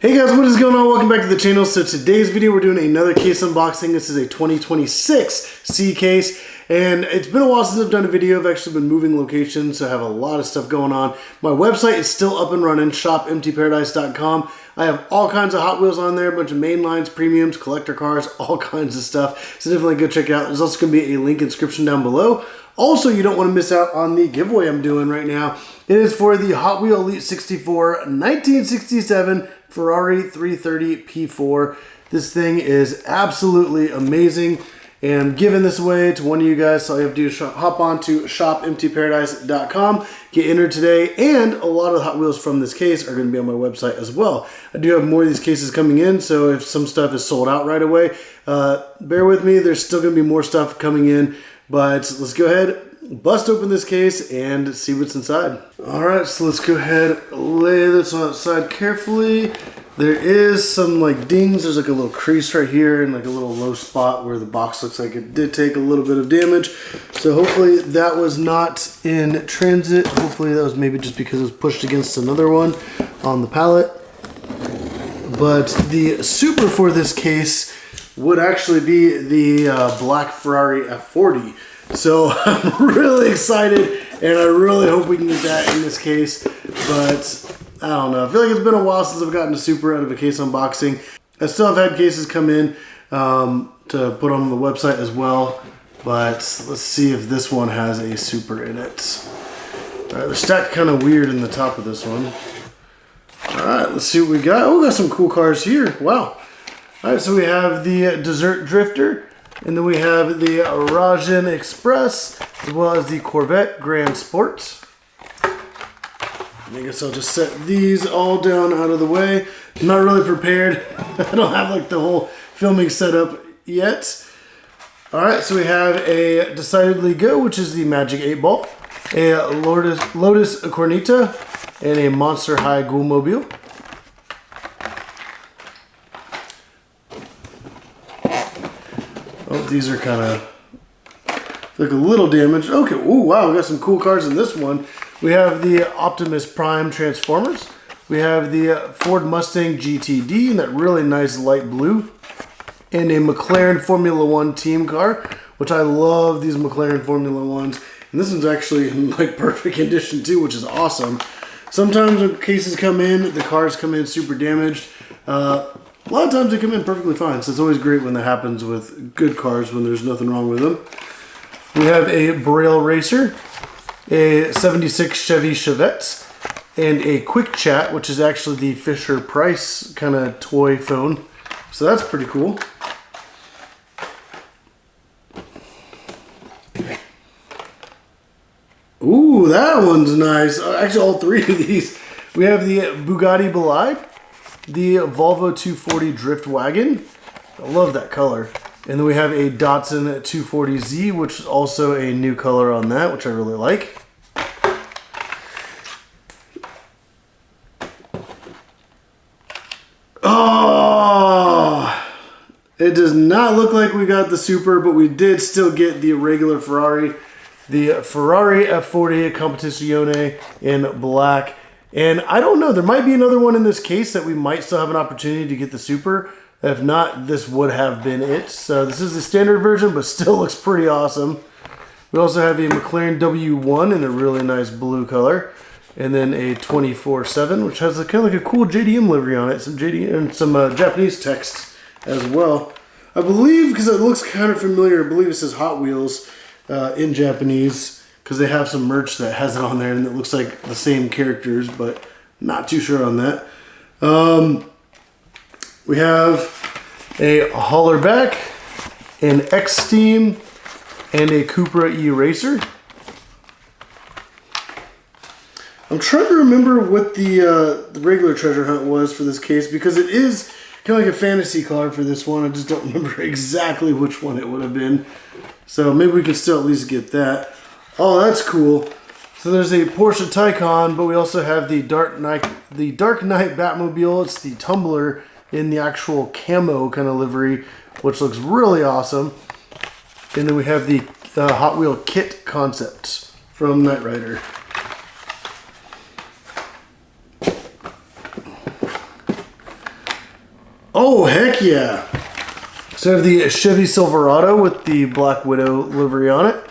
Hey guys, what is going on? Welcome back to the channel. So today's video, we're doing another case unboxing. This is a 2026 C Case, and it's been a while since I've done a video. I've actually been moving locations, so I have a lot of stuff going on. My website is still up and running, shopemptyparadise.com. I have all kinds of Hot Wheels on there, a bunch of mainlines, premiums, collector cars, all kinds of stuff. So definitely go check it out. There's also going to be a link in the description down below. Also, you don't want to miss out on the giveaway I'm doing right now. It is for the Hot Wheel Elite 64 1967 Ferrari 330 P4. This thing is absolutely amazing, and I'm giving this away to one of you guys. So all you have to do is hop on to shopemptyparadise.com, get entered today, and a lot of the Hot Wheels from this case are going to be on my website as well. I do have more of these cases coming in, so if some stuff is sold out right away, bear with me. There's still going to be more stuff coming in, but let's go ahead, bust open this case and see what's inside. All right, so let's go ahead, lay this on its side carefully. There is some like dings. There's like a little crease right here and like a little low spot where the box looks like it did take a little bit of damage. So hopefully that was not in transit. Hopefully that was maybe just because it was pushed against another one on the pallet. But the super for this case would actually be the black Ferrari F40. So I'm really excited, and I really hope we can get that in this case, but I don't know. I feel like it's been a while since I've gotten a super out of a case unboxing. I still have had cases come in to put on the website as well, but let's see if this one has a super in it. All right, they're stacked kind of weird in the top of this one. All right, let's see what we got. Oh, we got some cool cars here. Wow. All right, so we have the Desert Drifter. And then we have the Rajan Express, as well as the Corvette Grand Sport. I guess I'll just set these all down out of the way. I'm not really prepared. I don't have like the whole filming setup yet. All right, so we have a Decidedly Go, which is the Magic 8 Ball, a Lotus Corneta, and a Monster High Ghoulmobile. Oh, these are kind of like a little damaged. Okay, oh wow, we got some cool cars in this one. We have the Optimus Prime Transformers. We have the Ford Mustang GTD in that really nice light blue. And a McLaren Formula One team car, which I love these McLaren Formula Ones. And this one's actually in like perfect condition too, which is awesome. Sometimes when cases come in, the cars come in super damaged. A lot of times they come in perfectly fine, so it's always great when that happens with good cars when there's nothing wrong with them. We have a Braille Racer, a 76 Chevy Chevette, and a Quick Chat, which is actually the Fisher-Price kind of toy phone. So that's pretty cool. Ooh, that one's nice. Actually, all three of these. We have the Bugatti Bolide, the Volvo 240 Drift Wagon. I love that color. And then we have a Datsun 240Z, which is also a new color on that, which I really like. Oh, it does not look like we got the super, but we did still get the regular Ferrari. The Ferrari F40 Competizione in black. And I don't know, there might be another one in this case that we might still have an opportunity to get the super. If not, this would have been it. So this is the standard version, but still looks pretty awesome. We also have a McLaren W1 in a really nice blue color. And then a 24/7, which has a kind of like a cool JDM livery on it. Some JDM and some Japanese text as well. I believe, because it looks kind of familiar, I believe it says Hot Wheels in Japanese, because they have some merch that has it on there and it looks like the same characters, but not too sure on that. We have a Hollerback, an X-Steam, and a Cupra E-Racer. I'm trying to remember what the regular treasure hunt was for this case, because it is kind of like a fantasy car for this one. I just don't remember exactly which one it would have been. So maybe we can still at least get that. Oh, that's cool. So there's a Porsche Taycan, but we also have the Dark Knight Batmobile. It's the Tumbler in the actual camo kind of livery, which looks really awesome. And then we have the Hot Wheel Kit concept from Knight Rider. Oh, heck yeah. So I have the Chevy Silverado with the Black Widow livery on it.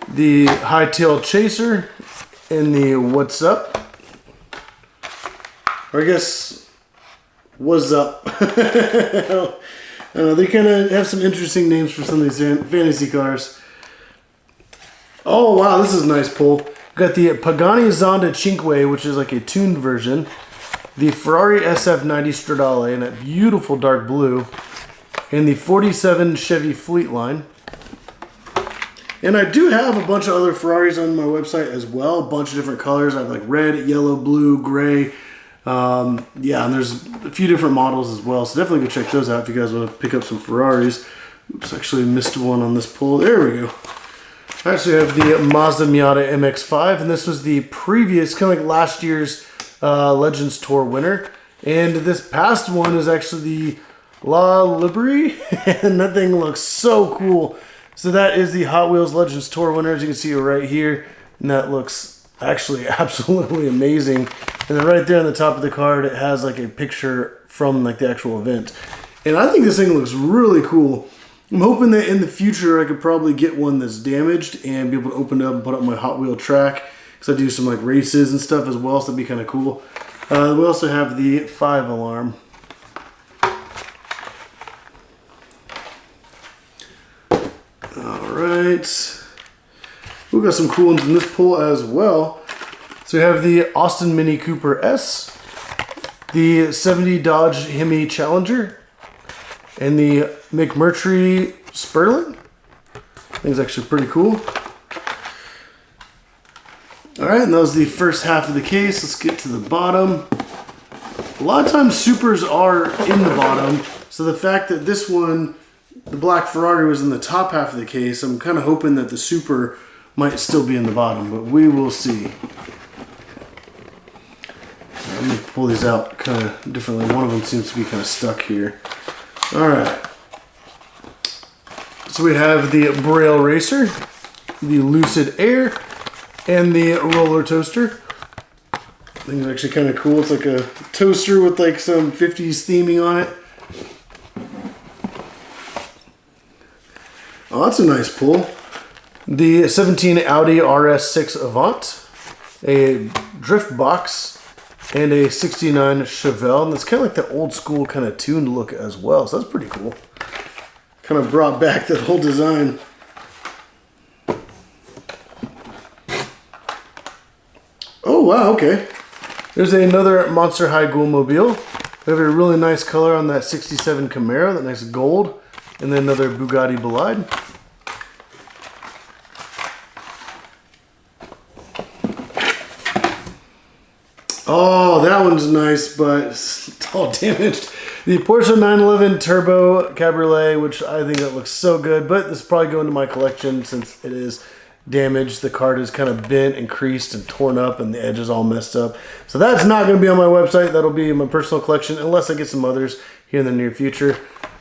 The Hightail Chaser and the What's Up. Or I guess, What's Up. I don't know, they kind of have some interesting names for some of these fantasy cars. Oh, wow, this is a nice pull. We've got the Pagani Zonda Cinque, which is like a tuned version. The Ferrari SF90 Stradale in that beautiful dark blue. And the 47 Chevy Fleetline. And I do have a bunch of other Ferraris on my website as well. A bunch of different colors. I have like red, yellow, blue, gray. Yeah, and there's a few different models as well. So definitely go check those out if you guys want to pick up some Ferraris. Oops, actually missed one on this pull. There we go. All right, so we have the Mazda Miata MX-5. And this was the previous, kind of like last year's Legends Tour winner. And this past one is actually the La Libri, and that thing looks so cool. So that is the Hot Wheels Legends Tour winner, as you can see right here, and that looks actually absolutely amazing. And then right there on the top of the card, it has like a picture from like the actual event, and I think this thing looks really cool. I'm hoping that in the future I could probably get one that's damaged and be able to open it up and put up my Hot Wheel track, because I do some like races and stuff as well, so that'd be kind of cool. We also have the 5 alarm. Alright, we've got some cool ones in this pull as well. So we have the Austin Mini Cooper S, the 70 Dodge Hemi Challenger, and the McMurtry Sperling. I think it's actually pretty cool. Alright, and that was the first half of the case. Let's get to the bottom. A lot of times supers are in the bottom, so the fact that this one, the black Ferrari, was in the top half of the case, I'm kind of hoping that the super might still be in the bottom, but we will see. Let me pull these out kind of differently. One of them seems to be kind of stuck here. Alright. So we have the Braille Racer, the Lucid Air, and the Roller Toaster. I think it's actually kind of cool. It's like a toaster with like some 50s theming on it. Oh, that's a nice pull. The 17 Audi RS6 Avant, a drift box, and a 69 Chevelle. And it's kind of like the old school kind of tuned look as well. So that's pretty cool. Kind of brought back that whole design. Oh, wow, okay. There's another Monster High Ghoulmobile. We have a really nice color on that 67 Camaro, that nice gold. And then another Bugatti Bolide. Oh, that one's nice, but it's all damaged. The Porsche 911 Turbo Cabriolet, which I think that looks so good, but this is probably going to my collection since it is damaged. The card is kind of bent and creased and torn up, and the edge is all messed up. So that's not going to be on my website. That'll be in my personal collection, unless I get some others here in the near future.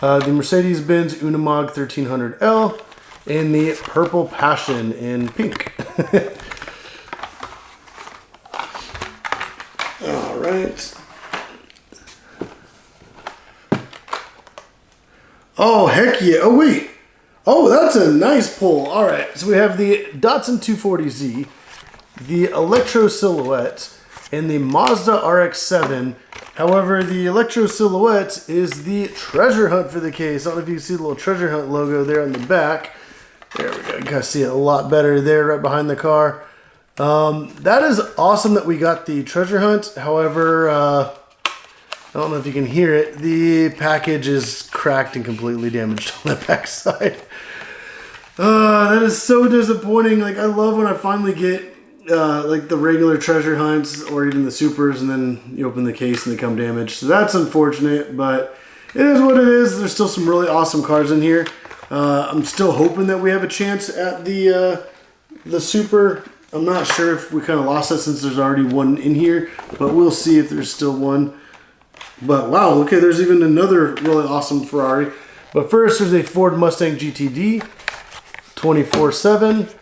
The Mercedes-Benz Unimog 1300L, and the Purple Passion in pink. All right. Oh, heck yeah. Oh, wait. Oh, that's a nice pull. All right. So we have the Datsun 240Z, the Electro Silhouette, and the Mazda RX-7. However, the Electro Silhouette is the treasure hunt for the case. I don't know if you can see the little treasure hunt logo there on the back. There we go. You guys see it a lot better there right behind the car. That is awesome that we got the treasure hunt. However, I don't know if you can hear it. The package is cracked and completely damaged on the back side. That is so disappointing. Like, I love when I finally get like the regular treasure hunts or even the supers, and then you open the case and they come damaged. So that's unfortunate, but it is what it is. There's still some really awesome cars in here. I'm still hoping that we have a chance at the super. I'm not sure if we kind of lost it since there's already one in here, but we'll see if there's still one. But wow, okay, there's even another really awesome Ferrari. But first, there's a Ford Mustang GTD 24/7,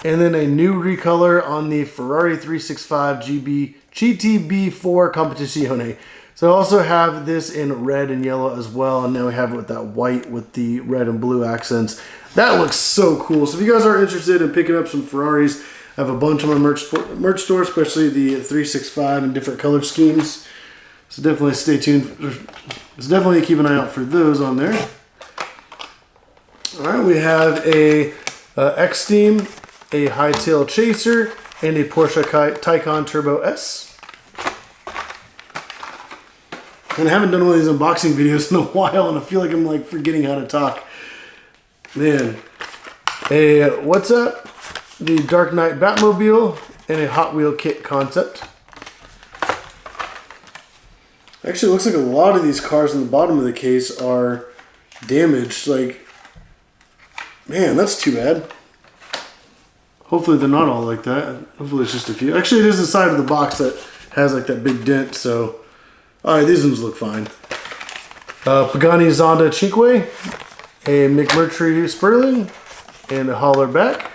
and then a new recolor on the Ferrari 365 GTB4 Competizione. So So I also have this in red and yellow as well, and now we have it with that white with the red and blue accents. That looks so cool. So if you guys are interested in picking up some Ferraris, I have a bunch on my merch store, especially the 365 and different color schemes. So definitely stay tuned. Let's definitely keep an eye out for those on there. All right, we have a X-Steam, a Hightail Chaser, and a Porsche Taycan Turbo S. And I haven't done one of these unboxing videos in a while, and I feel like I'm like forgetting how to talk. Man, what's up? The Dark Knight Batmobile and a Hot Wheel kit concept. Actually, it looks like a lot of these cars on the bottom of the case are damaged. Like, man, that's too bad. Hopefully they're not all like that. Hopefully it's just a few. Actually, it is the side of the box that has like that big dent, so... Alright, these ones look fine. Pagani Zonda Cinque, a McMurtry Sperling, and a Holler back.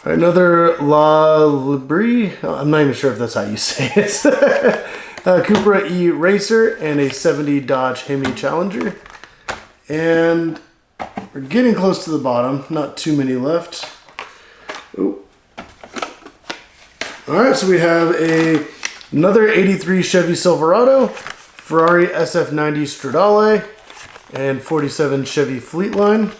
Another La Libri, I'm not even sure if that's how you say it. Cupra E Racer and a 70 Dodge Hemi Challenger. And we're getting close to the bottom, not too many left. Ooh. Alright, so we have another 83 Chevy Silverado, Ferrari SF90 Stradale, and 47 Chevy Fleetline.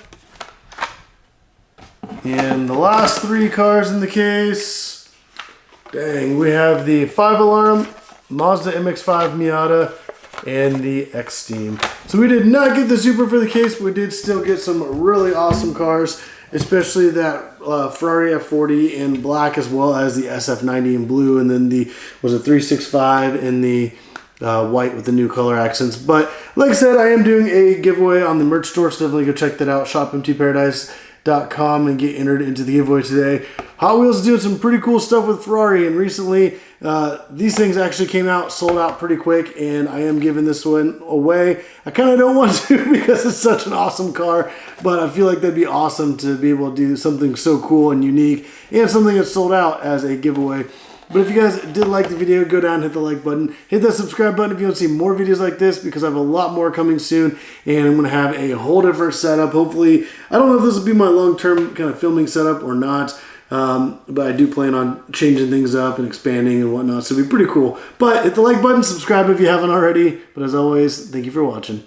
And the last three cars in the case, dang, we have the 5-alarm Mazda MX-5 Miata and the X-Steam. So we did not get the Super for the case, but we did still get some really awesome cars, especially that Ferrari F40 in black, as well as the SF90 in blue, and then the 365 in the white with the new color accents. But like I said, I am doing a giveaway on the merch store, so definitely go check that out, shopmtparadise.com, and get entered into the giveaway today. Hot Wheels is doing some pretty cool stuff with Ferrari, and recently these things actually came out, sold out pretty quick, and I am giving this one away. I kind of don't want to because it's such an awesome car, but I feel like that'd be awesome to be able to do something so cool and unique, and something that's sold out as a giveaway. But if you guys did like the video, go down and hit the like button. Hit that subscribe button if you want to see more videos like this, because I have a lot more coming soon, and I'm going to have a whole different setup. Hopefully, I don't know if this will be my long-term kind of filming setup or not, but I do plan on changing things up and expanding and whatnot, so it'll be pretty cool. But hit the like button, subscribe if you haven't already. But as always, thank you for watching.